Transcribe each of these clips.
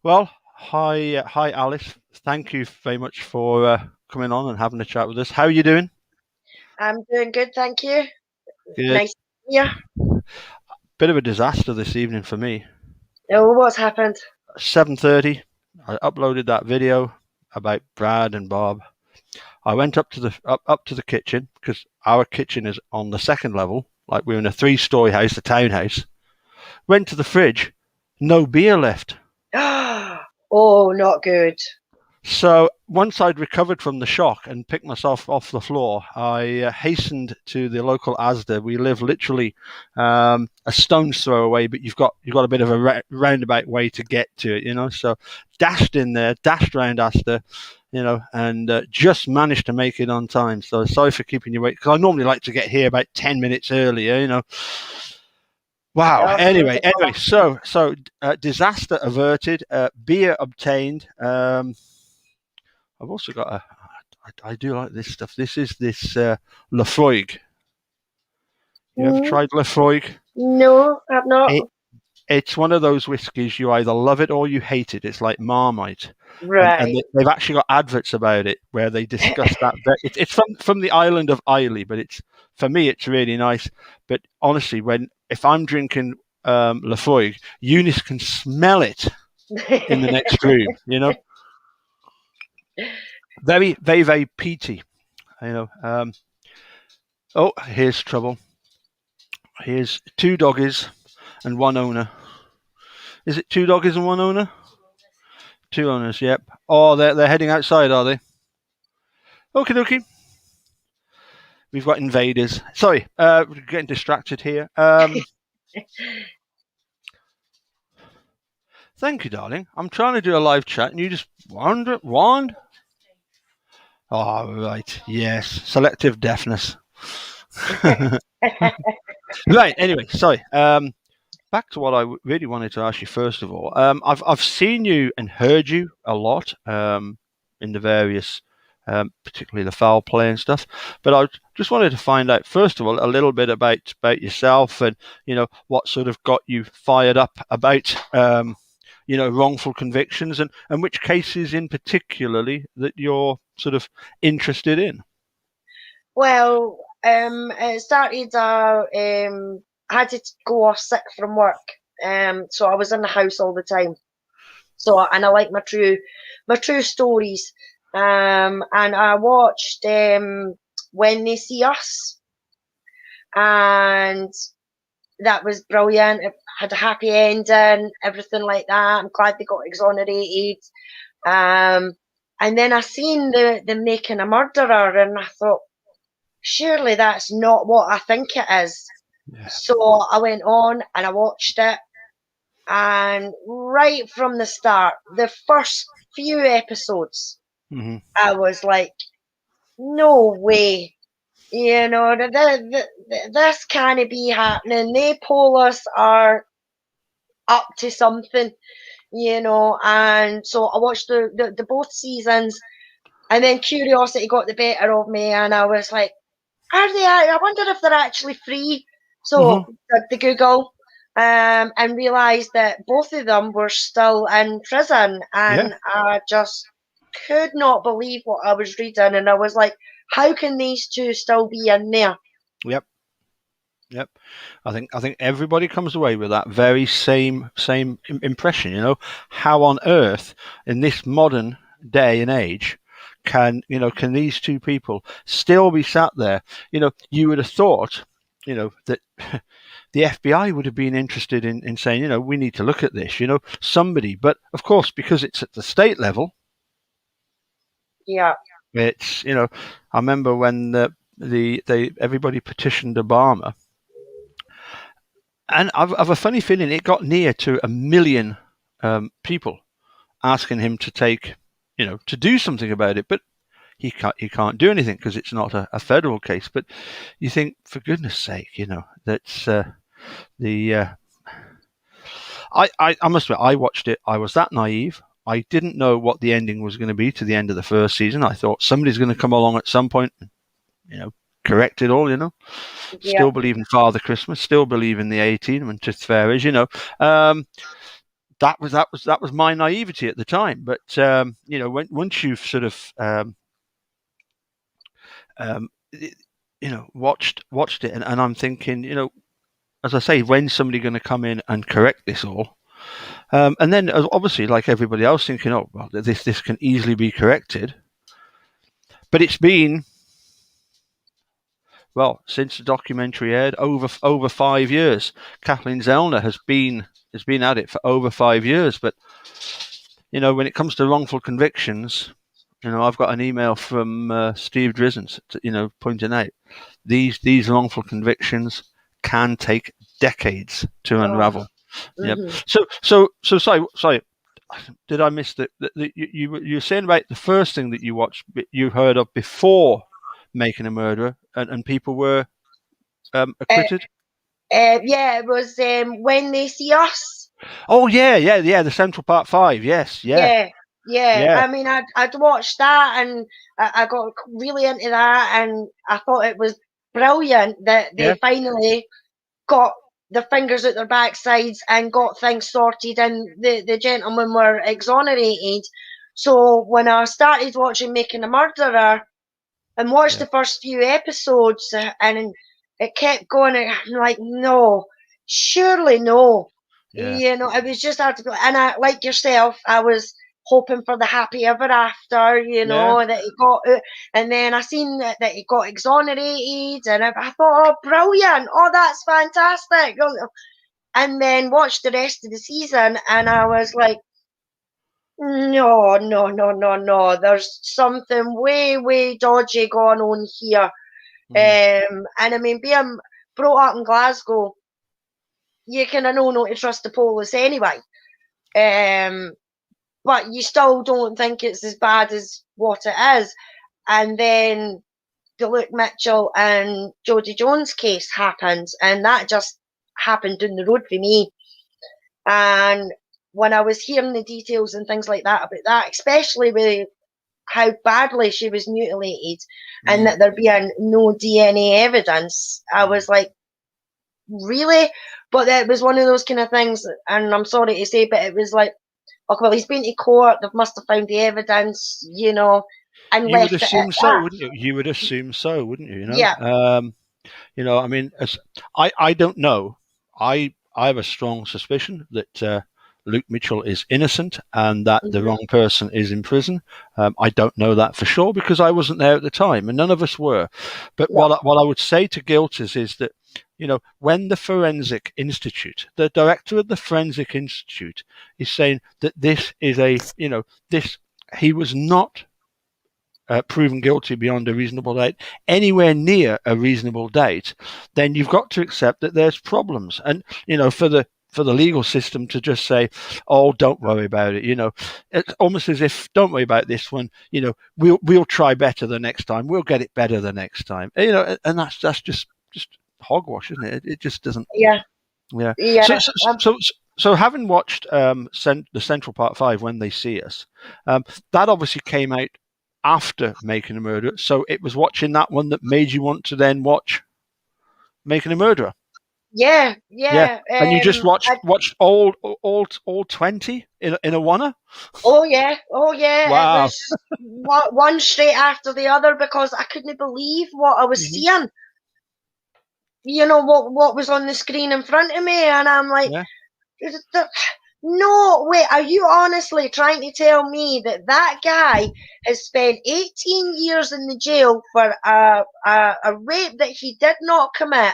Well, hi, Alice. Thank you very much for coming on and having a chat with us. How are you doing? I'm doing good, thank you. Good. Nice to meet you. Bit of a disaster this evening for me. Oh, what's happened? 7:30. I uploaded that video about Brad and Bob. I went up to the kitchen because our kitchen is on the second level, like we're in a three-story house, a townhouse. Went to the fridge, no beer left. Oh, not good. So once I'd recovered from the shock and picked myself off the floor, I hastened to the local Asda. We live literally a stone's throw away, but you've got a bit of a roundabout way to get to it. So dashed in there, dashed round Asda, and just managed to make it on time. So sorry for keeping you waiting, because I normally like to get here about 10 minutes earlier. Wow. Oh, Anyway, so disaster averted, beer obtained. I've also got I do like this stuff. This is this Lafroig. You ever mm, tried Lafroig? no, I've not. It, it's one of those whiskies you either love it or you hate it. It's like Marmite, and Right. they've actually got adverts about it where they discuss that. It's from the island of Islay, but it's for me it's really nice. But honestly, when if I'm drinking Lafroig, Eunice can smell it in the next room. Very very very peaty. Oh, here's trouble. Here's two doggies and one owner. Is it two doggies and one owner? Two owners, yep. Oh, they're heading outside, are they? Okie dokie. We've got invaders. Sorry, we're getting distracted here. Thank you, darling. I'm trying to do a live chat and you just wand? Oh, right. Yes. Selective deafness. Right. Anyway, sorry. Back to what I really wanted to ask you first of all. I've seen you and heard you a lot in the various, particularly the foul play and stuff. But I just wanted to find out first of all a little bit about yourself and what sort of got you fired up about wrongful convictions and which cases in particularly that you're sort of interested in. Well, it started. I had to go off sick from work. So I was in the house all the time. So and I like my true stories. And I watched When They See Us, and that was brilliant. It had a happy ending, everything like that. I'm glad they got exonerated. Um, and then I seen the making a murderer, and I thought, surely that's not what I think it is. Yeah. So I went on and I watched it, and right from the start, the first few episodes, Mm-hmm. I was like, no way. This can't be happening. They Polis are up to something. And so I watched the both seasons, and then curiosity got the better of me, and I was like, are they? I wonder if they're actually free. Mm-hmm. So did the Google, and realised that both of them were still in prison, Yeah. and I just could not believe what I was reading, and I was like, how can these two still be in there? Yep. Yep, I think everybody comes away with that very same impression. How on earth in this modern day and age can these two people still be sat there? You would have thought, that the FBI would have been interested in saying, we need to look at this. Somebody, but of course, because it's at the state level, Yeah. it's I remember when everybody petitioned Obama. And I've a funny feeling it got near to 1 million people asking him to to do something about it, but he can't do anything because it's not a federal case. But you think, for goodness sake, that's the. I must admit, I watched it. I was that naive. I didn't know what the ending was going to be to the end of the first season. I thought somebody's going to come along at some point, you know, correct it all. Yeah. Still believe in Father Christmas. Still believe in the 18 when Tooth Fairies. Um, that was my naivety at the time. But once you've sort of um, watched it, and I'm thinking, as I say, when's somebody going to come in and correct this all? And then, obviously, like everybody else, thinking, oh, well, this can easily be corrected. But it's been, well, since the documentary aired, over 5 years. Kathleen Zellner has been at it for over 5 years. But when it comes to wrongful convictions, I've got an email from Steve Drizzen, pointing out these wrongful convictions can take decades to unravel. Yep. So sorry. Did I miss that? You were saying about the first thing that you watched, you heard of before Making a Murderer, and people were acquitted. Yeah, it was When They See Us. Oh yeah. The Central Park 5. Yes, yeah. I mean, I'd watched that, and I got really into that, and I thought it was brilliant that they finally got their fingers at their backsides and got things sorted, and the gentlemen were exonerated. So when I started watching Making a Murderer and watched the first few episodes, and it kept going, and I'm like, no, surely no. It was just hard to go. And I, like yourself, I was hoping for the happy ever after, that he got it. And then I seen that he got exonerated, and I thought, oh, brilliant. Oh, that's fantastic. And then watched the rest of the season, and I was like, no. There's something way, way dodgy going on here. And I mean, being brought up in Glasgow, you kind of know not to trust the police anyway. But you still don't think it's as bad as what it is. And then the Luke Mitchell and Jodie Jones case happened, and that just happened down the road for me. And when I was hearing the details and things like that about that, especially with how badly she was mutilated and that there being no DNA evidence, I was like, really? But it was one of those kind of things, and I'm sorry to say, but it was like, oh, well, he's been to court, they must have found the evidence, and You would left it assume at so, that. wouldn't you? You would assume so, wouldn't you? Yeah. I mean, I don't know. I have a strong suspicion that Luke Mitchell is innocent and that the wrong person is in prison. I don't know that for sure because I wasn't there at the time, and none of us were. But what I would say to guilters is that, when the Forensic Institute, the director of the Forensic Institute, is saying that this is he was not proven guilty beyond a reasonable doubt, anywhere near a reasonable doubt, then you've got to accept that there's problems. And, for the legal system to just say, oh, don't worry about it, it's almost as if, don't worry about this one, we'll try better the next time, we'll get it better the next time, and that's just hogwash, isn't it? It just doesn't. Yeah. So having watched the Central Park 5, When They See Us, that obviously came out after Making a Murderer, so it was watching that one that made you want to then watch Making a Murderer. Yeah. And you just watched all 20 in a one-er? Oh yeah. Wow. It was one straight after the other because I couldn't believe what I was seeing. What was on the screen in front of me, and I'm like, no, wait, are you honestly trying to tell me that guy has spent 18 years in the jail for a rape that he did not commit,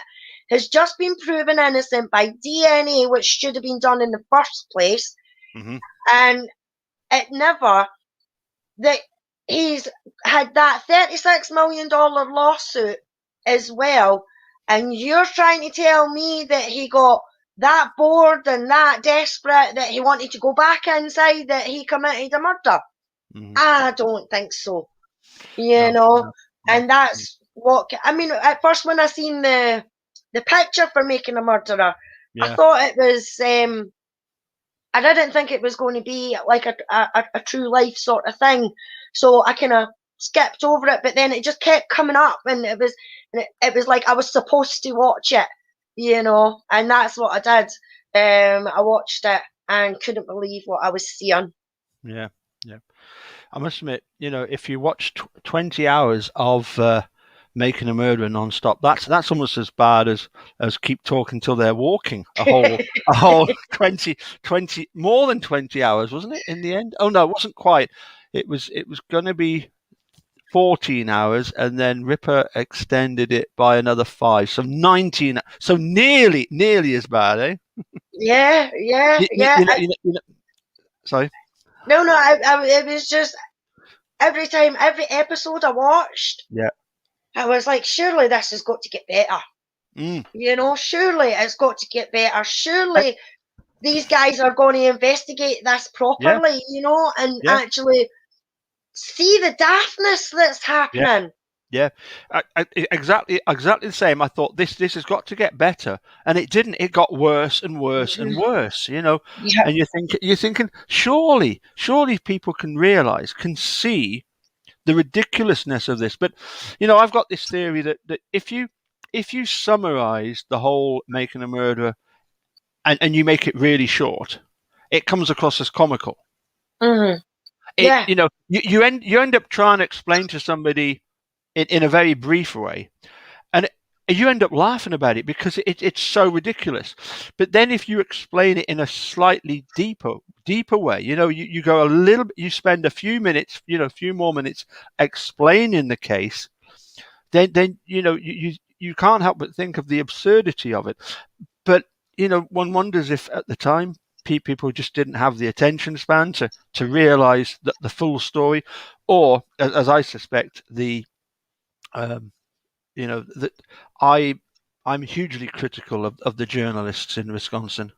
has just been proven innocent by DNA, which should have been done in the first place, and it never, that he's had that $36 million lawsuit as well, and you're trying to tell me that he got that bored and that desperate that he wanted to go back inside, that he committed a murder? I don't think so. And that's what, I mean, at first when I seen the picture for Making a Murderer, I thought it was, I didn't think it was going to be like a true life sort of thing. So I kind of skipped over it, but then it just kept coming up, and it was like I was supposed to watch it, and that's what I did. I watched it, and couldn't believe what I was seeing. Yeah, yeah. I must admit, if you watch 20 hours of Making a Murderer non-stop, that's almost as bad as Keep Talking Till They're Walking. A whole 20 more than 20 hours, wasn't it? In the end, oh no, it wasn't quite. It was going to be 14 hours, and then Ripper extended it by another 5, so 19. So nearly as bad, eh? Yeah, yeah, You, you, yeah. you know, you know, you know, sorry. No, it was just every time, every episode I watched, Yeah. I was like, surely this has got to get better. Mm. Surely it's got to get better. I- Surely these guys are going to investigate this yeah. properly, and Yeah. actually see the daftness that's Yeah. happening. Yeah, exactly the same. I thought this has got to get better, and it didn't. It got worse and worse and worse. Yeah. And you're thinking, surely people can see the ridiculousness of this. But I've got this theory that if you summarize the whole Making a Murderer and you make it really short, it comes across as comical. Mm-hmm. Yeah. You end up trying to explain to somebody in a very brief way, and you end up laughing about it because it's so ridiculous. But then if you explain it in a slightly deeper way, you go a little, you spend a few minutes, a few more minutes explaining the case, then you can't help but think of the absurdity of it. But one wonders if at the time people just didn't have the attention span to realize the full story, or as I suspect, um, that I'm hugely critical of the journalists in Wisconsin.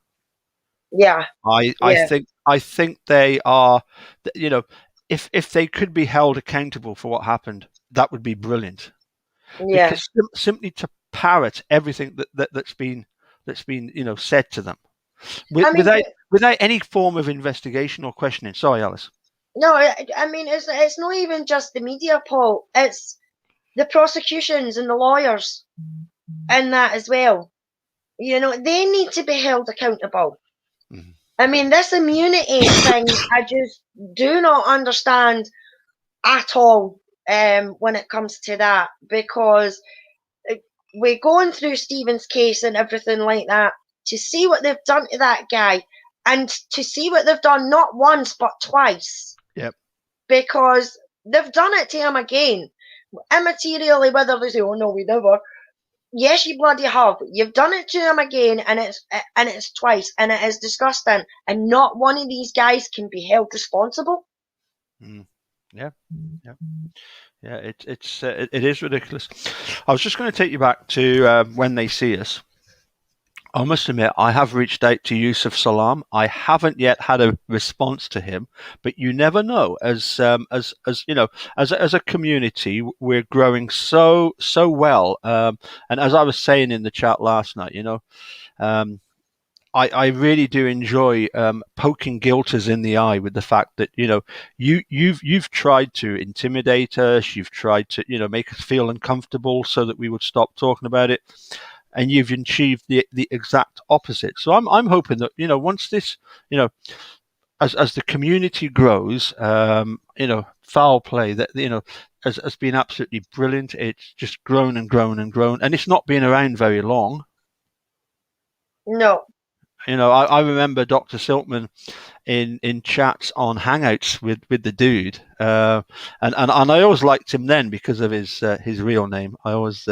Yeah. I Yeah. think they are, if they could be held accountable for what happened, that would be brilliant. Yeah. Because simply to parrot everything that's been said to them I mean, without any form of investigation or questioning. Sorry, Alice. no, I mean, it's not even just the media, Paul. It's the prosecutions and the lawyers and that as well. They need to be held accountable. Mm-hmm. I mean, this immunity thing, I just do not understand at all when it comes to that, because we're going through Stephen's case and everything like that to see what they've done to that guy, and to see what they've done not once but twice. Yep. Because they've done it to him again, immaterially, whether they say, "Oh no, we never." Yes, you bloody have. You've done it to him again, and it's twice, and it is disgusting. And not one of these guys can be held responsible. Mm. Yeah. Yeah. Yeah. It is ridiculous. I was just going to take you back to When They See Us. I must admit, I have reached out to Yusuf Salam. I haven't yet had a response to him, but you never know. As as a community, we're growing so well. And as I was saying in the chat last night, um, I really do enjoy poking guilters in the eye with the fact that you've tried to intimidate us, you've tried to make us feel uncomfortable so that we would stop talking about it, and you've achieved the exact opposite. So I'm hoping that once this as the community grows, foul play that has been absolutely brilliant. It's just grown and grown and grown, and it's not been around very long. No. I remember Dr. Siltman in chats on Hangouts with the dude, and I always liked him then because of his real name. I always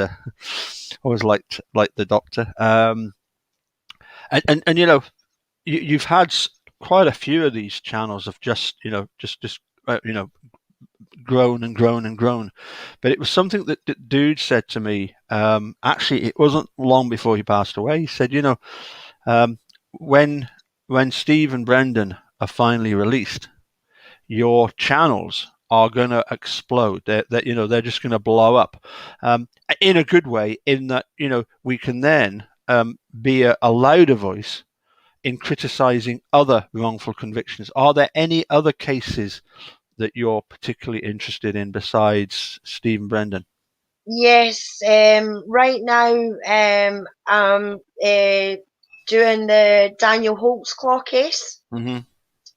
liked the Doctor, and you've had quite a few of these channels of just grown and grown and grown, but it was something that the dude said to me. Actually, it wasn't long before he passed away. He said, um, when Steve and Brendan are finally released, your channels are going to explode. They're just going to blow up, in a good way. In that we can then be a louder voice in criticizing other wrongful convictions. Are there any other cases that you're particularly interested in besides Steve and Brendan? Yes. Right now, I'm doing the Daniel Holtzclaw case. Mm-hmm.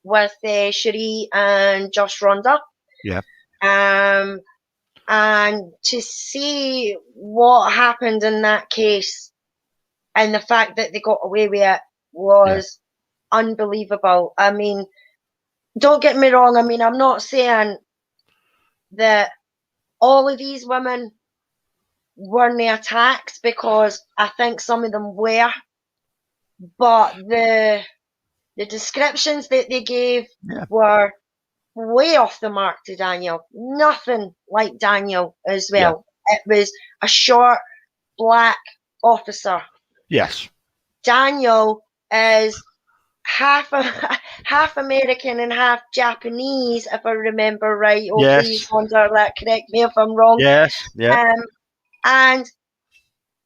with Cherie and Josh Ronda. Yeah. And to see what happened in that case and the fact that they got away with it was unbelievable. I mean, don't get me wrong. I mean, I'm not saying that all of these women weren't attacked, because I think some of them were, but the descriptions that they gave Yeah. were way off the mark to Daniel. Nothing like Daniel as well. It was a short, black officer. Yes. Daniel is half half American and half Japanese, if I remember right. Oh, please, Yes. Wanda, correct me if I'm wrong. Yes. Yeah. And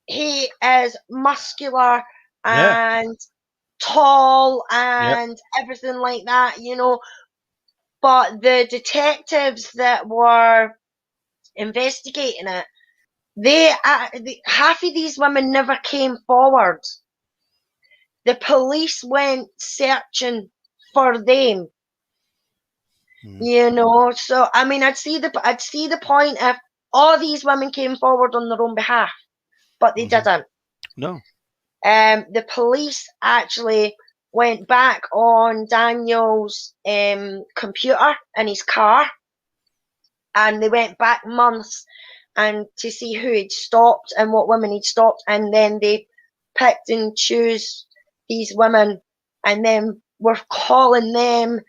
he is muscular Yeah. and tall Yeah. and everything like that, you know. But the detectives that were investigating it, half of these women never came forward. The police went searching for them, you know. So I mean, I'd see the point if all these women came forward on their own behalf, but they didn't. No. The police actually went back on Daniel's computer in his car, and they went back months and to see who he'd stopped and what women he'd stopped, and then they picked and chose these women, and then were calling them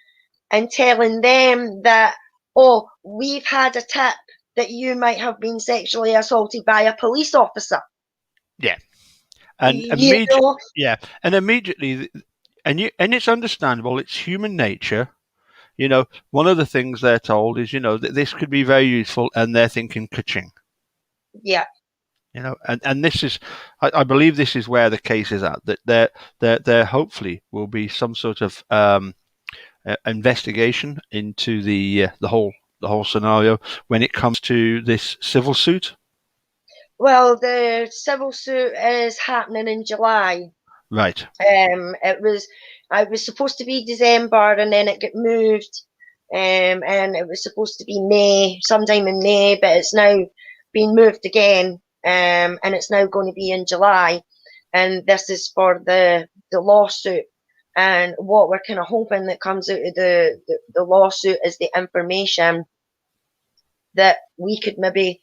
and telling them that, oh, we've had a tip that you might have been sexually assaulted by a police officer. Yeah. And You know? immediately, and it's understandable. It's human nature. You know, one of the things they're told is, that this could be very useful, and they're thinking ka-ching. Yeah. And this is, I believe this is where the case is at. That there hopefully will be some sort of investigation into the whole scenario when it comes to this civil suit. Well, the civil suit is happening in July. Right. It was supposed to be December, and then it got moved, and it was supposed to be May, sometime in May, but it's now been moved again, and it's now going to be in July, and this is for the lawsuit. And what we're kind of hoping that comes out of the lawsuit is the information that we could maybe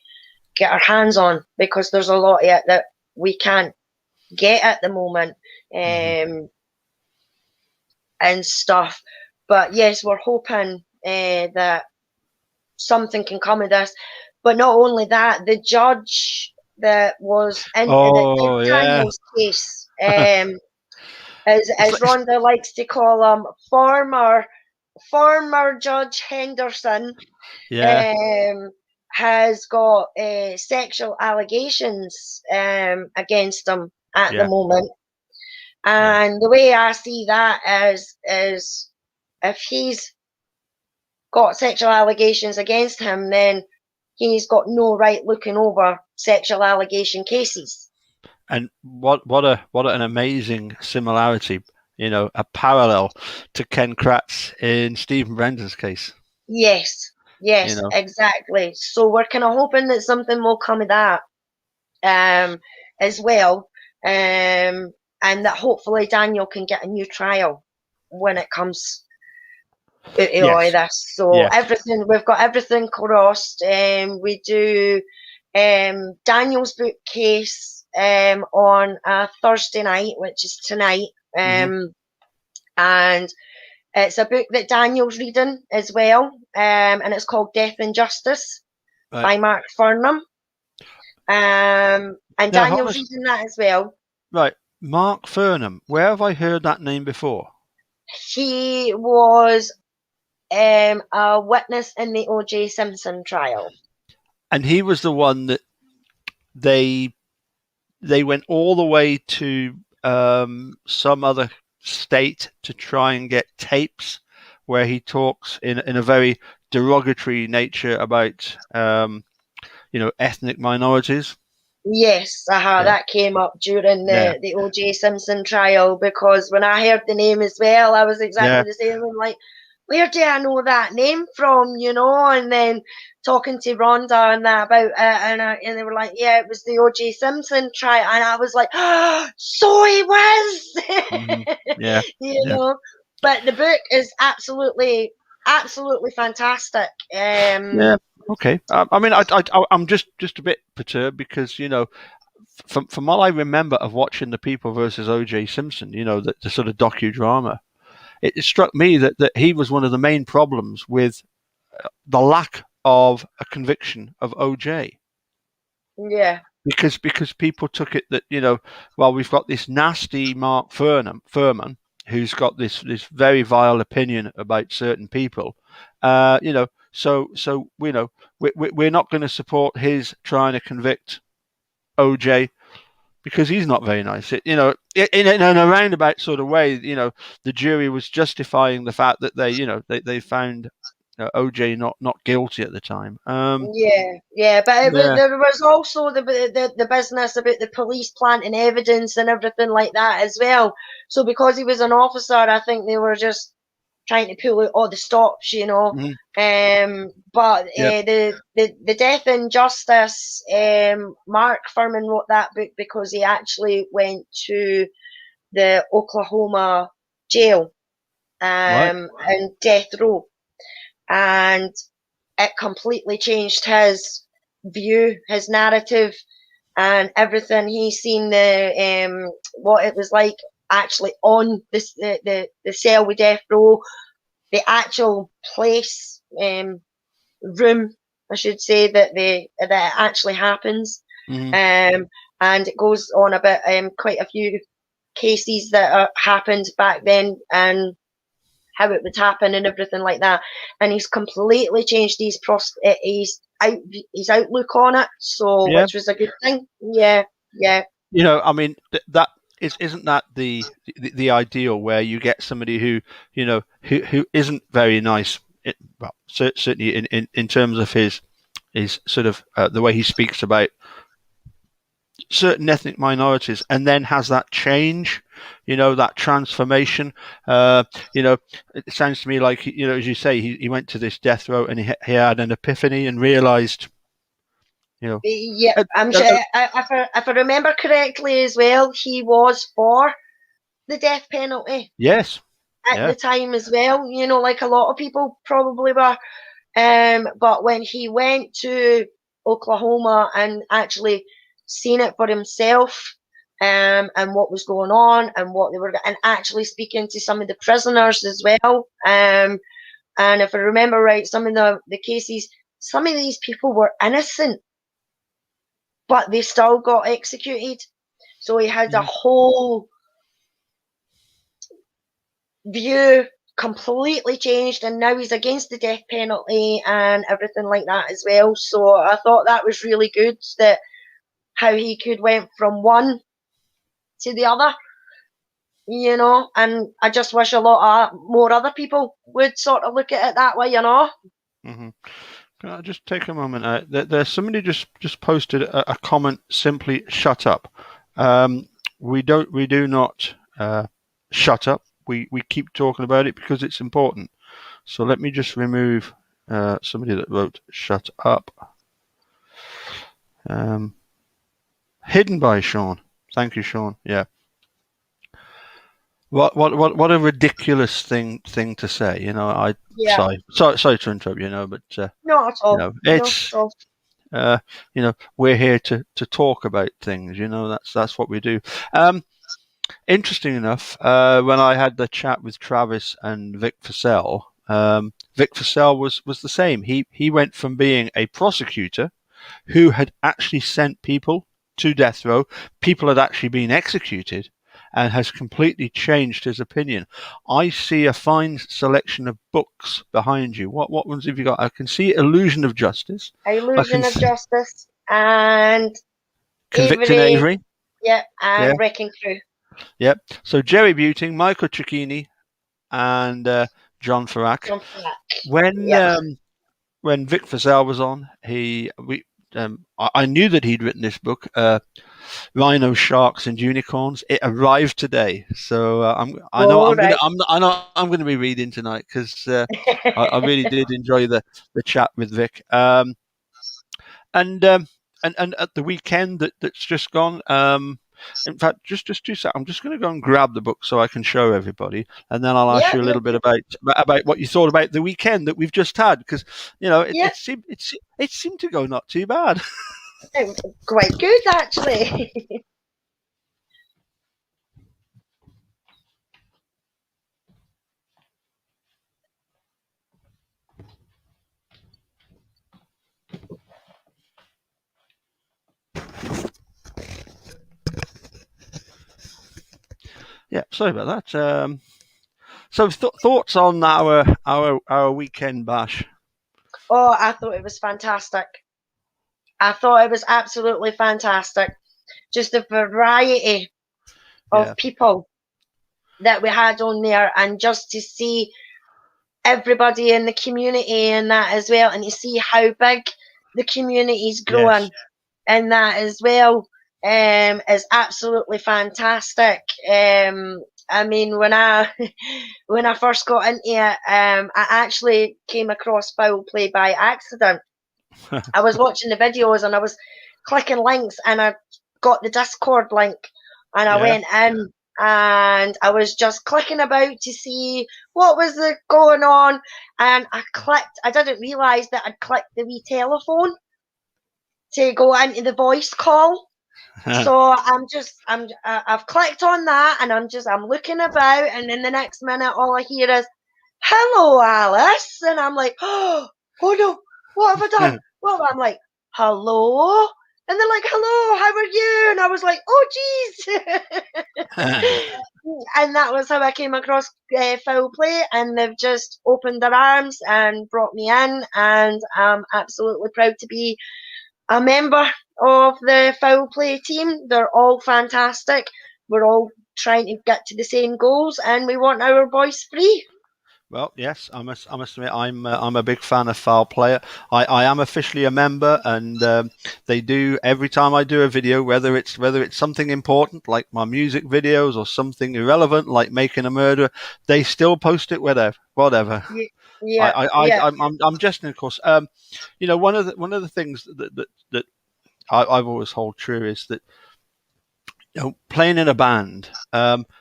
get our hands on, because there's a lot of it that we can't get at the moment, and stuff. But yes, we're hoping that something can come of this. But not only that, the judge that was in Oh yeah. Daniel's case, as Like, Rhonda likes to call him, former Judge Henderson, yeah. has got sexual allegations against him at the Yeah. moment. Yeah. And the way I see that is if he's got sexual allegations against him, then he's got no right looking over sexual allegation cases. And what an amazing similarity, a parallel to Ken Kratz in Stephen Brendan's case. Yes, exactly. So we're kind of hoping that something will come of that as well, and that hopefully Daniel can get a new trial when it comes out of all of Yes. this. So Yeah. we've got everything crossed. We do Daniel's book case on a Thursday night, which is tonight, and it's a book that Daniel's reading as well, and it's called Death and Justice by Mark Furman. And now, Daniel's reading that as well. Right. Mark Furman. Where have I heard that name before? He was a witness in the O.J. Simpson trial. And he was the one that they went all the way to some other state to try and get tapes where he talks in a very derogatory nature about ethnic minorities. Yes, Yeah. that came up during Yeah. the O.J. Simpson trial, because when I heard the name as well, I was exactly Yeah. the same. I'm like, where do I know that name from, you know? And then talking to Rhonda and that about it, and they were like, yeah, it was the O.J. Simpson trial. And I was like, oh, so he was! Hmm. Yeah. You Yeah. know? But the book is absolutely, absolutely fantastic. Yeah. Okay. I mean, I'm just a bit perturbed because, you know, from what I remember of watching the People versus O.J. Simpson, you know, the sort of docudrama, it struck me that he was one of the main problems with the lack of a conviction of O.J. Yeah. Because people took it that, you know, well, we've got this nasty Mark Furman who's got this very vile opinion about certain people, you know, so you know, we're not going to support his trying to convict OJ because he's not very nice. You know, in a roundabout sort of way, you know, the jury was justifying the fact that you know, they found OJ not guilty at the time. Yeah, but Yeah. there was also the business about the police planting evidence and everything like that as well. So because he was an officer, I think they were just trying to pull out all the stops, you know. Mhm. But Yep. the Death and Justice, Mark Furman wrote that book because he actually went to the Oklahoma jail, Right. and death row, and it completely changed his view, his narrative, and everything. He's seen what it was like actually on the cell with death row, the actual place, room, I should say, that actually happens. Hmm. Um, and it goes on about quite a few cases that happened back then, and how it would happen and everything like that. And he's completely changed his outlook on it. So, Yeah. which was a good thing. Yeah, yeah. You know, I mean, that isn't that the ideal where you get somebody who, you know, who isn't very nice. Well, certainly in terms of his sort of the way he speaks about certain ethnic minorities, and then has that change, you know, that transformation. You know, it sounds to me like, you know, as you say, he went to this death row and he had an epiphany and realized, you know, Yeah, uh, I'm uh, sure. If I remember correctly as well, he was for the death penalty yes, at yeah, the time as well. You know, like a lot of people probably were. But when he went to Oklahoma and actually seen it for himself, and what was going on and what they were, and actually speaking to some of the prisoners as well. And if I remember right, some of the cases, some of these people were innocent, but they still got executed. So he had a mhm, whole view completely changed, and now he's against the death penalty and everything like that as well. So I thought that was really good, that how he could went from one to the other, you know. And I just wish a lot of more other people would sort of look at it that way, you know. mhm. Can I just take a moment? There's somebody just posted a comment. Simply, shut up. Um, we do not shut up. We keep talking about it because it's important. So let me just remove somebody that wrote shut up. Um, hidden by Sean. Thank you, Sean. Yeah. What a ridiculous thing to say. You know, Yeah, sorry to interrupt. You know, but not at you all. know, No, it's at all. you know, we're here to talk about things. You know, that's what we do. Interesting enough, when I had the chat with Travis and Vic Fussell, Vic Fussell was the same. He went from being a prosecutor who had actually sent people to death row, people had actually been executed, and has completely changed his opinion. I see a fine selection of books behind you. What ones have you got? I can see Illusion of Justice. I can Illusion of Justice and Convicting Avery, Avery. yeah, Yeah, and Wrecking Crew. yep. So Jerry Buting, Michael Cicchini, and John Farrack. John Flack. When Yep. when Vic Fussell was on, he we I knew that he'd written this book, Rhino, Sharks, and Unicorns. It arrived today, so I know All right. I know I'm gonna be reading tonight because I really did enjoy the chat with Vic. And and at the weekend that's just gone. In fact, just 2 seconds. I'm just going to go and grab the book so I can show everybody, and then I'll ask Yeah, you a little bit about what you thought about the weekend that we've just had, because it, yeah, it seemed to go not too bad. quite good actually. Yeah, sorry about that. So thoughts on our weekend bash? Oh, I thought it was fantastic. I thought it was absolutely fantastic. Just the variety Yeah, of people that we had on there, and just to see everybody in the community and that as well, and to see how big the community's yes, growing and that as well, is absolutely fantastic. I mean, when I when I first got into it, I actually came across foul play by accident. I was watching the videos and I was clicking links, and I got the Discord link, and I yeah. went in and I was just clicking about to see what was going on, and I clicked. I didn't realise that I'd clicked the wee telephone to go into the voice call. So I've clicked on that, and I'm looking about, and in the next minute all I hear is "Hello, Alice," and I'm like, "Oh no, what have I done?" Well, I'm like, "Hello," and they're like, "Hello, how are you?" And I was like, "Oh, geez." And that was how I came across foul play, and they've just opened their arms and brought me in, and I'm absolutely proud to be a member of the foul play team. They're all fantastic. We're all trying to get to the same goals, and we want our boys free. Well, yes, I must admit I'm a big fan of Foul Player. I am officially a member, and they do every time I do a video, whether it's something important like my music videos or something irrelevant like making a murder, they still post it whatever. Yeah, yeah, yeah. I'm just, of course, one of the things that I've always hold true is that playing in a band.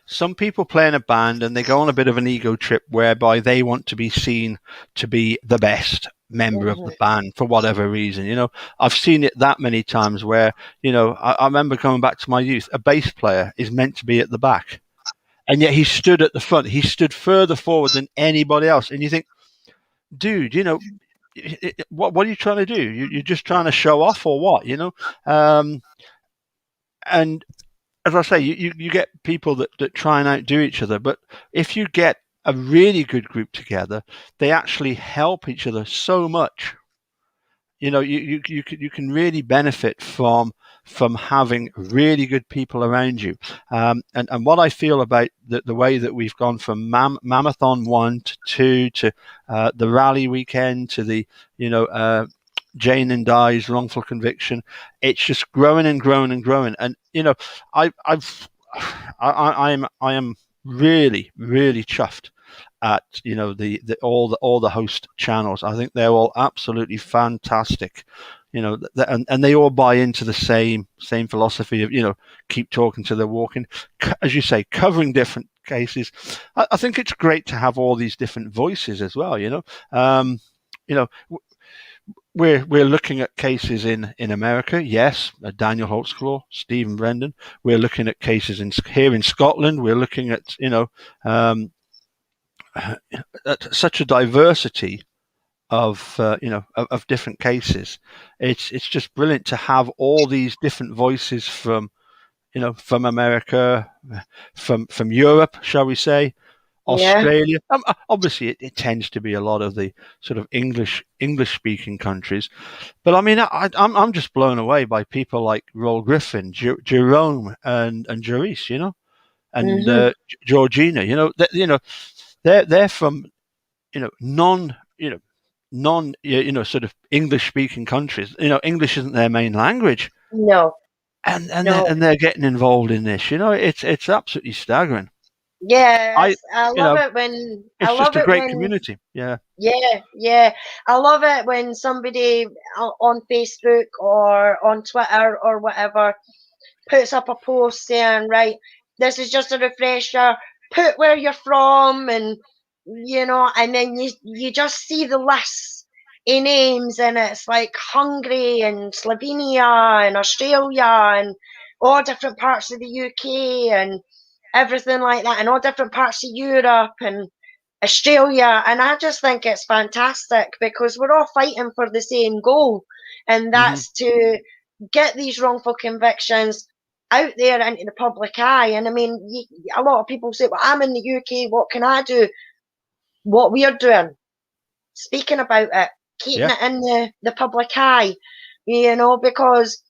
Some people play in a band and they go on a bit of an ego trip whereby they want to be seen to be the best member of the Mhm. band for whatever reason. I've seen it that many times where, I remember coming back to my youth, a bass player is meant to be at the back. And yet he stood at the front. He stood further forward than anybody else. And you think, dude, what are you trying to do? You're just trying to show off or what? Um, and as I say, you get people that try and outdo each other, but if you get a really good group together, they actually help each other so much. You can really benefit from having really good people around you. And what I feel about the way that we've gone from Mamathon 1 to 2 to the rally weekend to the Jane and Di's Wrongful Conviction, it's just growing and growing and growing. And I've I am really really chuffed at all the host channels. I think they're all absolutely fantastic. And they all buy into the same philosophy of keep talking to the walking, as you say, covering different cases. I think it's great to have all these different voices as well. You know, we're looking at cases in America, yes, Daniel Holtzclaw, Stephen Brendan. We're looking at cases here in Scotland. We're looking at at such a diversity of of different cases. It's just brilliant to have all these different voices from America, from Europe, shall we say, Yeah. Australia. Obviously, it tends to be a lot of the sort of English speaking countries. But I mean, I'm just blown away by people like Roll Griffin, Jerome, and Jerice, and Mhm. Georgina. They're from non sort of English speaking countries. English isn't their main language, No, and no. they're getting involved in this. It's absolutely staggering. Yes, I You love know, it when I it's just love a it great when community. Yeah. yeah. I love it when somebody on Facebook or on Twitter or whatever puts up a post saying, right, this is just a refresher, put where you're from, and and then you just see the lists in names, and it's like Hungary and Slovenia and Australia and all different parts of the UK and everything like that, and all different parts of Europe and Australia. And I just think it's fantastic because we're all fighting for the same goal, and Hmm. that's to get these wrongful convictions out there into the public eye. And I mean, a lot of people say, well, I'm in the UK, what can I do? What we're doing, speaking about it, keeping Yeah. it in the public eye, because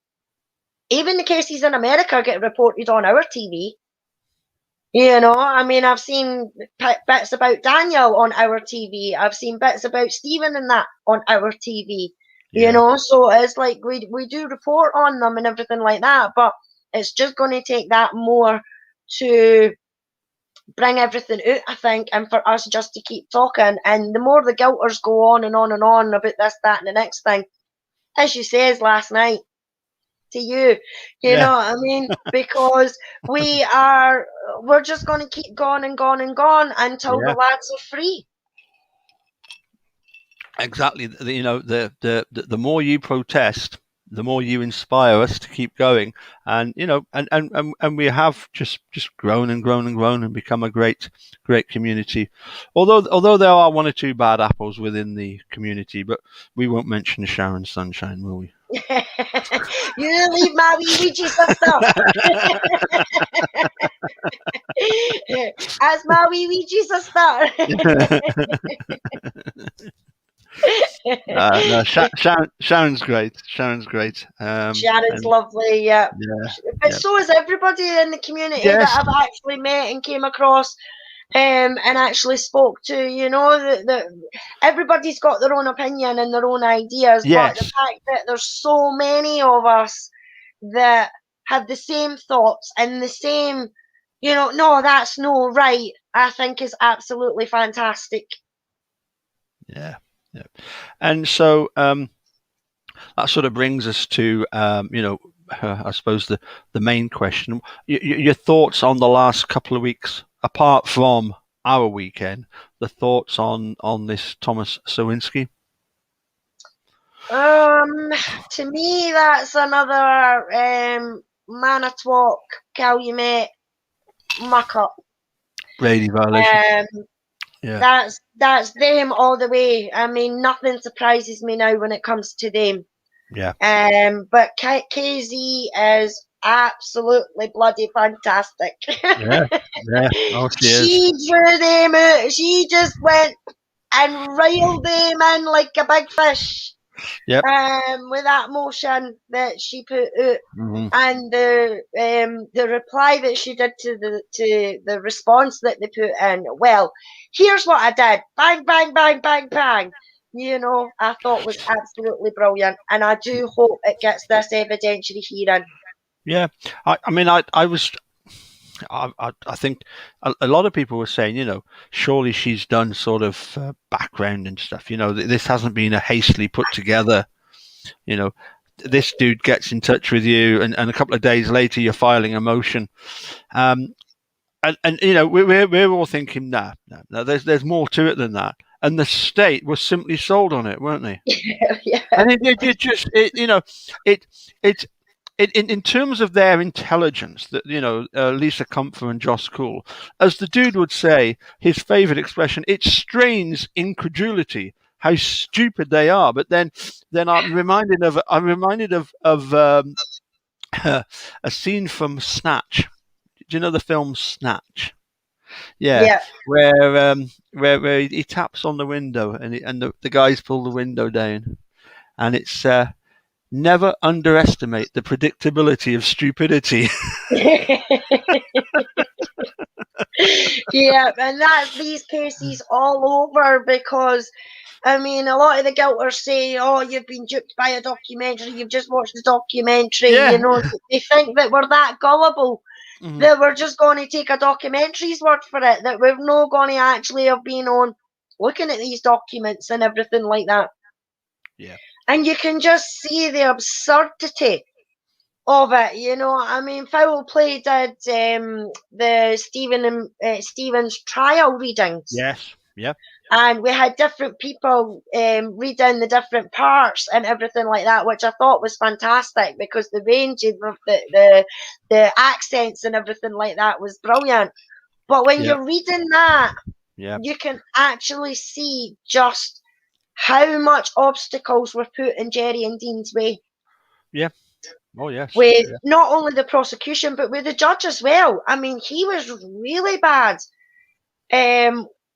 even the cases in America get reported on our TV. I mean, I've seen bits about Daniel on our TV. I've seen bits about Stephen and that on our TV. Yeah. So it's like we do report on them and everything like that, but it's just going to take that more to bring everything out, I think, and for us just to keep talking. And the more the guilters go on and on and on about this, that, and the next thing, as you says last night to you, you Yeah. know what I mean? Because we're just going to keep going and going and going until the Yeah. lads are free. Exactly. The more you protest, the more you inspire us to keep going. And we have just grown and grown and grown and become a great community. Although there are one or two bad apples within the community, but we won't mention Sharon Sunshine, will we? You leave my wee Ouija sister. As my wee Ouija sister. No, Sharon's great. Sharon's great. Shannon's And lovely, yeah. yeah, But yeah, so is everybody in the community that yes, I've actually met and came across and actually spoke to. Everybody's got their own opinion and their own ideas, but the yes, fact that there's so many of us that have the same thoughts and the same, no, that's no right, I think is absolutely fantastic. yeah, yeah. And so that sort of brings us to I suppose the main question. Your thoughts on the last couple of weeks, apart from our weekend, the thoughts on this Thomas Zowinski. Um, to me, that's another Manitowoc Calumet muck up. Brady violation. Um, Yeah, that's them all the way. I mean, nothing surprises me now when it comes to them. yeah, But KZ is absolutely bloody fantastic. yeah, yeah. Oh, she is. She drew them out. She just went and reeled them in like a big fish. Yep. With that motion that she put out, Hmm. and the reply that she did to the response that they put in. Well, here's what I did. Bang, bang, bang, bang, bang. I thought was absolutely brilliant, and I do hope it gets this evidentiary hearing. Yeah. I mean, I was. I think a lot of people were saying, surely she's done sort of background and stuff. This hasn't been a hastily put together. You know, this dude gets in touch with you, and a couple of days later you're filing a motion. And we're all thinking, no, there's more to it than that. And the state was simply sold on it, weren't they? Yeah. And it just, it in terms of their intelligence, that Lisa Comfer and Joss Cool, as the dude would say, his favorite expression, it strains incredulity how stupid they are. But then I'm reminded of a scene from Snatch. Do you know the film Snatch? Yeah, Yeah. where he taps on the window and the guys pull the window down, and it's never underestimate the predictability of stupidity. Yeah, and that's these cases all over because I mean, a lot of the guilters say, "Oh, you've been duped by a documentary. You've just watched the documentary." Yeah. You know, they think that we're that gullible, Mhm. that we're just going to take a documentary's word for it, that we're not going to actually have been on looking at these documents and everything like that. Yeah. And you can just see the absurdity of it. You know, I mean, Foul Play did the Stevens trial readings. Yes. Yeah. And we had different people reading the different parts and everything like that, which I thought was fantastic because the range of the accents and everything like that was brilliant. But when Yeah. you're reading that, Yeah. you can actually see just how much obstacles were put in Jerry and Dean's way. Yeah. Oh yes. With Yeah. not only the prosecution, but with the judge as well. I mean, he was really bad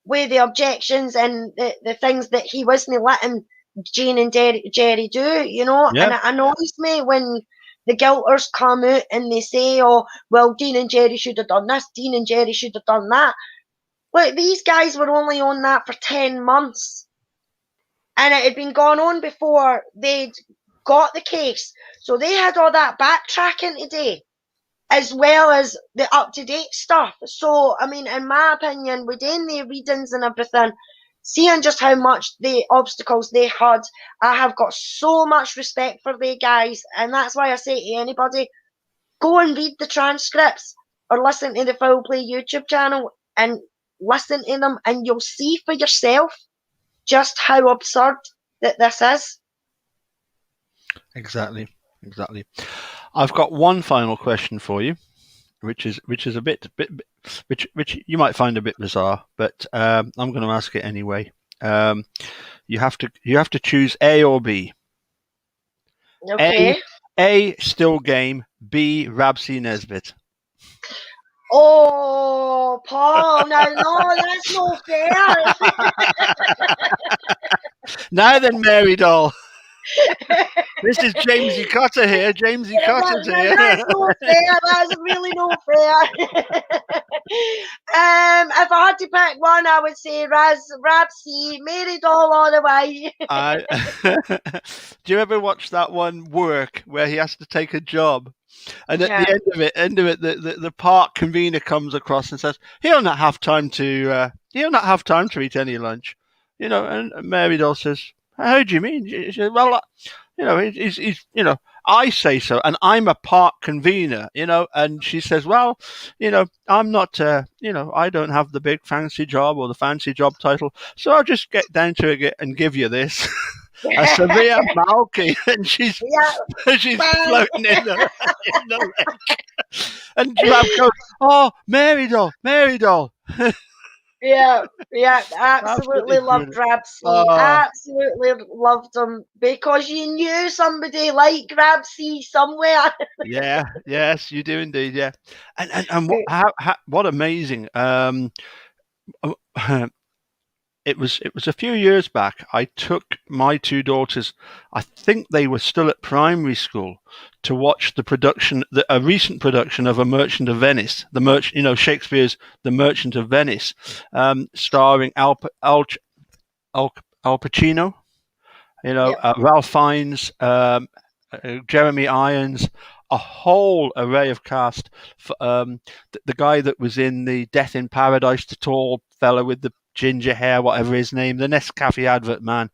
with the objections and the things that he wasn't letting Jane and Jerry do, you know. Yeah. And it annoys me when the guilters come out and they say, "Oh, well, Dean and Jerry should have done this, Dean and Jerry should have done that." Look, these guys were only on that for 10 months. And it had been gone on before they'd got the case. So they had all that backtracking today, as well as the up-to-date stuff. So, I mean, in my opinion, within the readings and everything, seeing just how much the obstacles they had, I have got so much respect for the guys. And that's why I say to anybody, go and read the transcripts or listen to the Foul Play YouTube channel and listen to them, and you'll see for yourself just how absurd that this is. Exactly. Exactly. I've got one final question for you, which is a bit which you might find a bit bizarre, but I'm going to ask it anyway. You have to choose A or B. Okay. A Still Game. B Rabsy Nesbitt. Oh, Paul, no, that's no fair. Now then, Mary Doll. This is Jamesy Cotter here. Jamesy Cotter's here. That's no fair. That's really no fair. If I had to pick one, I would say Rabsy, Mary Doll all the way. Do you ever watch that one Work where he has to take a job? And at Yeah. the end of it, the park convener comes across and says, "He'll not have time to eat any lunch," you know. And Mary Doll says, "How do you mean?" She says, "Well, you know, he's you know, I say so, and I'm a park convener, you know." And she says, "Well, you know, I'm not, you know, I don't have the big fancy job or the fancy job title, so I'll just get down to it and give you this." A severe Malky, and she's floating in the lake. And Rab goes, "Oh, Mary Doll, Mary Doll." Yeah, absolutely loved brilliant. Rabsy. Absolutely loved him because you knew somebody like Rabsy somewhere. Yeah, yes, you do indeed, yeah. And what amazing. It was a few years back. I took my two daughters. I think they were still at primary school to watch a recent production of A Merchant of Venice, Shakespeare's The Merchant of Venice, starring Al Pacino, Yep. Ralph Fiennes, Jeremy Irons, a whole array of cast. The guy that was in the Death in Paradise, the tall fella with the ginger hair, whatever his name, the Nescafe advert man.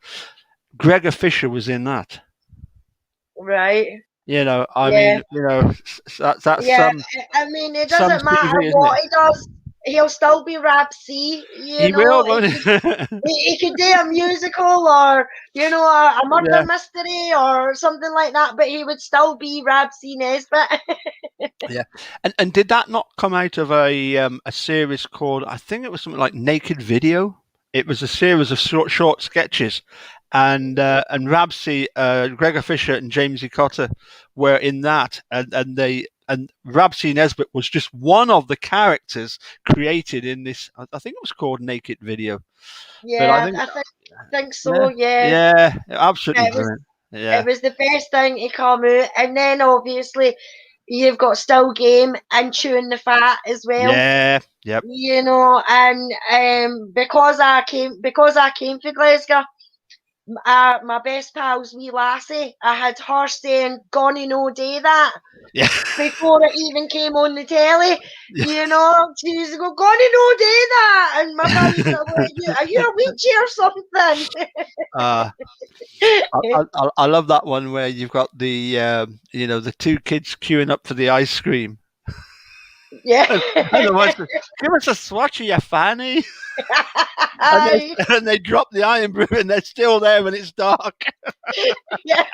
Gregor Fisher was in that. Right. You know, I Yeah. mean, you know, that's Yeah, I mean, it some doesn't matter TV, isn't what it? he does. He'll still be Rabsy, He will, won't he? He could do a musical or, a murder Yeah. mystery or something like that, but he would still be Rabsy Nesbitt. Yeah, and did that not come out of a series called, I think it was something like Naked Video? It was a series of short sketches, and Rabsy, Gregor Fisher, and Jamesy Cotter were in that, and Rabsy Nesbitt was just one of the characters created in this. I think it was called Naked Video. But I Yeah, think, I think so, yeah. yeah, absolutely It was brilliant. it Yeah, was the best thing to come out. And then obviously you've got Still Game and Chewing the Fat as well. yeah, yep, And because I came from Glasgow, my best pal's wee lassie, I had her saying "Gonna no day that" Yeah. before it even came on the telly. You know, she used to go "Gonna no day that," and my mum's like, "Are you a wheelchair or something?" uh, I love that one where you've got the the two kids queuing up for the ice cream, Yeah. and the one says, "Give us a swatch, you fanny," and Aye. they drop the iron brew, and they're still there when it's dark. Yeah.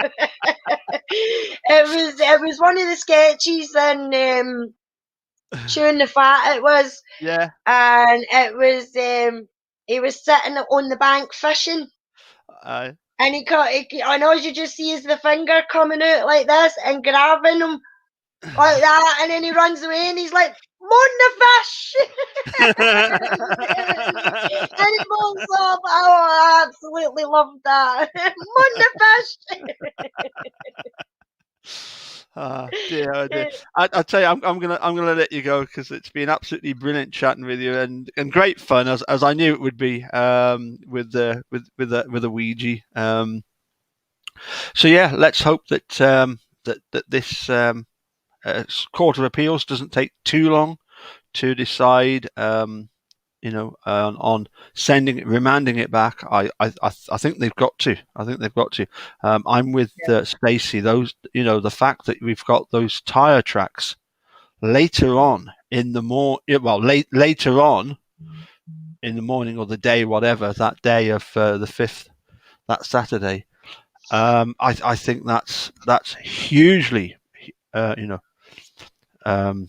It was one of the sketches and Chewing the Fat it was, Yeah. and he was sitting on the bank fishing, Uh, and and all you just see is the finger coming out like this and grabbing him like that, and then he runs away and he's like, "Mon the fish!" And he pulls off. Oh, I absolutely loved that. "Mon the dear, oh dear. fish!" I tell you, I'm gonna let you go because it's been absolutely brilliant chatting with you and great fun as I knew it would be with the Ouija. So yeah, let's hope that this Court of Appeals doesn't take too long to decide. On remanding it back. I think they've got to. I think they've got to. I'm with Stacey. The fact that we've got those tire tracks later on in the later on in the morning or the day, whatever that day of the 5th, that Saturday. I think that's hugely, uh, you know,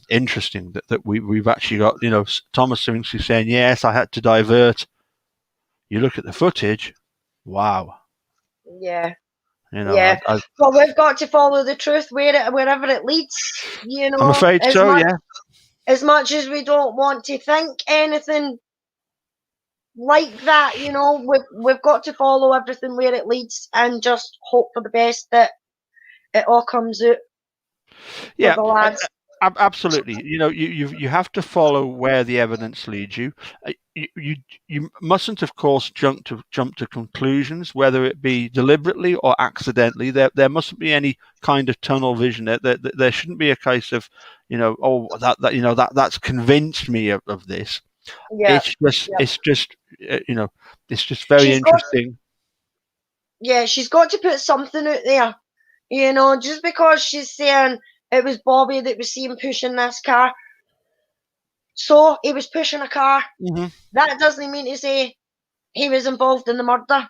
interesting that we've actually got Thomas Zowinski saying yes, I had to divert. You look at the footage, wow. Yeah. You know, Yeah. But we've got to follow the truth wherever it leads. I'm afraid As so. much Yeah, as we don't want to think anything like that, we've got to follow everything where it leads and just hope for the best that it all comes out for yeah, the lads. absolutely. You have to follow where the evidence leads you. You mustn't, of course, jump to conclusions, whether it be deliberately or accidentally. There mustn't be any kind of tunnel vision. There shouldn't be a case of, that's convinced me of this. Yeah. It's just very She's got interesting. she's got to put something out there. Just because she's saying it was Bobby that was seen pushing this car. So he was pushing a car. Hmm. That doesn't mean to say he was involved in the murder.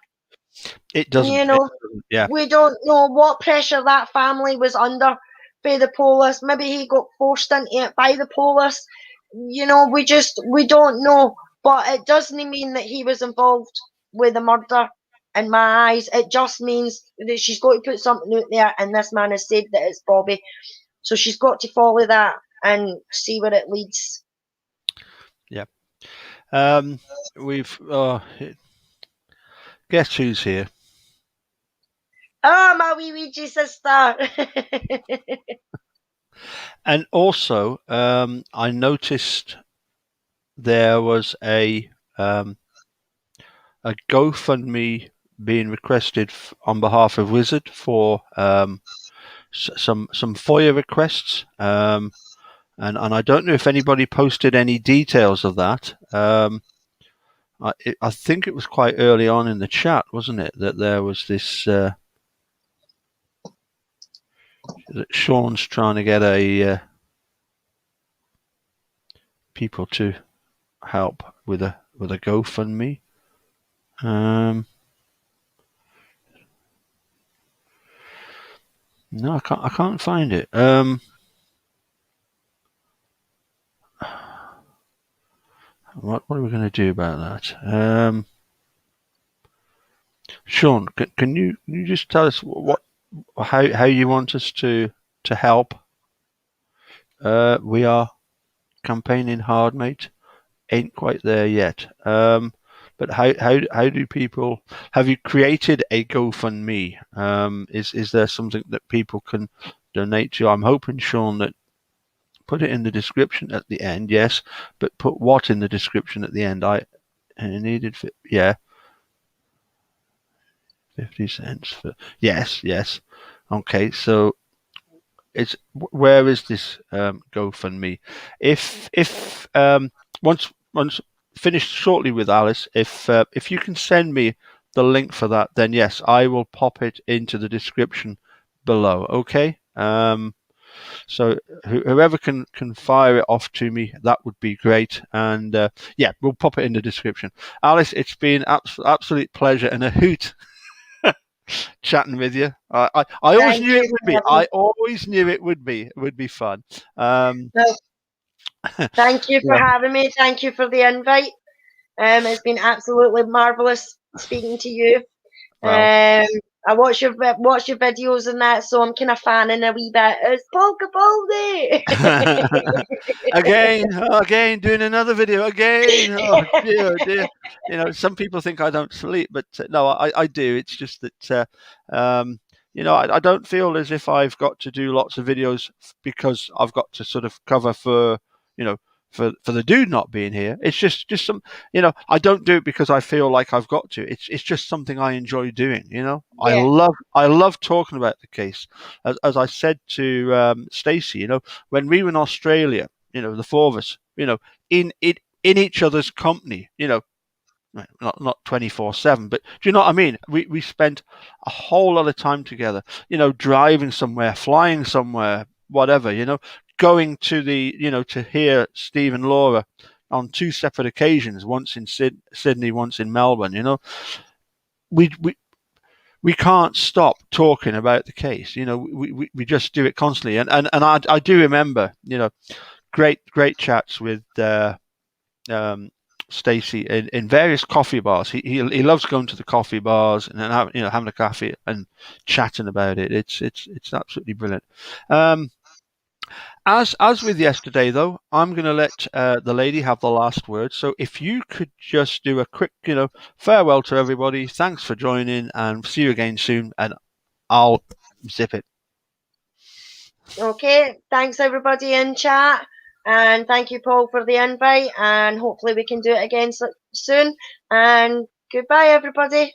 It doesn't. You know, Yeah. we don't know what pressure that family was under by the police. Maybe he got forced into it by the police. We don't know. But it doesn't mean that he was involved with the murder. In my eyes, it just means that she's got to put something out there, and this man has said that it's Bobby. So she's got to follow that and see where it leads. Yeah. We've guess who's here? Oh, my wee Ouija sister. And also, I noticed there was a GoFundMe being requested on behalf of Wizard for some FOIA requests, and I don't know if anybody posted any details of that. I think it was quite early on in the chat, wasn't it, that there was this. That Sean's trying to get people to help with a GoFundMe. No, I can't find it. What are we going to do about that? Sean, can you just tell us how you want us to help? We are campaigning hard, mate. Ain't quite there yet. But how do people? Have you created a GoFundMe? Is there something that people can donate to? I'm hoping, Sean, that put it in the description at the end. Yes, but put what in the description at the end? I needed. Yeah. 50 cents for yes. Okay, so it's where is this GoFundMe? If once finished shortly with Alice, if you can send me the link for that, then yes, I will pop it into the description below. Okay. So whoever can fire it off to me, that would be great. And yeah, we'll pop it in the description. Alice, it's been absolute pleasure and a hoot chatting with you. I always Thank knew it you would for be. having me. I always knew it would be. It would be fun. No, thank you for Yeah. having me. Thank you for the invite. It's been absolutely marvelous speaking to you. Well, I watch your videos and that, so I'm kind of fanning a wee bit. It's Paul Capaldi. again, doing another video again. Oh dear, oh dear. You know, some people think I don't sleep, but no, I do. It's just that, I don't feel as if I've got to do lots of videos because I've got to sort of cover for, you know, for the dude not being here. It's just some, I don't do it because I feel like I've got to. It's just something I enjoy doing. Yeah, I love talking about the case. As I said to Stacey, when we were in Australia, the four of us, in each other's company, not 24/7, but do you know what I mean? We spent a whole lot of time together, driving somewhere, flying somewhere, whatever, going to to hear Steve and Laura on two separate occasions, once in Sydney, once in Melbourne. We we we can't stop talking about the case. We just do it constantly, and I do remember, great chats with um, Stacey in various coffee bars. He loves going to the coffee bars and then having a coffee and chatting about it. It's absolutely brilliant. Um, as with yesterday, though, I'm going to let the lady have the last word. So if you could just do a quick, farewell to everybody. Thanks for joining, and see you again soon. And I'll zip it. okay. Thanks everybody in chat, and thank you, Paul, for the invite. And hopefully we can do it again soon. And goodbye, everybody.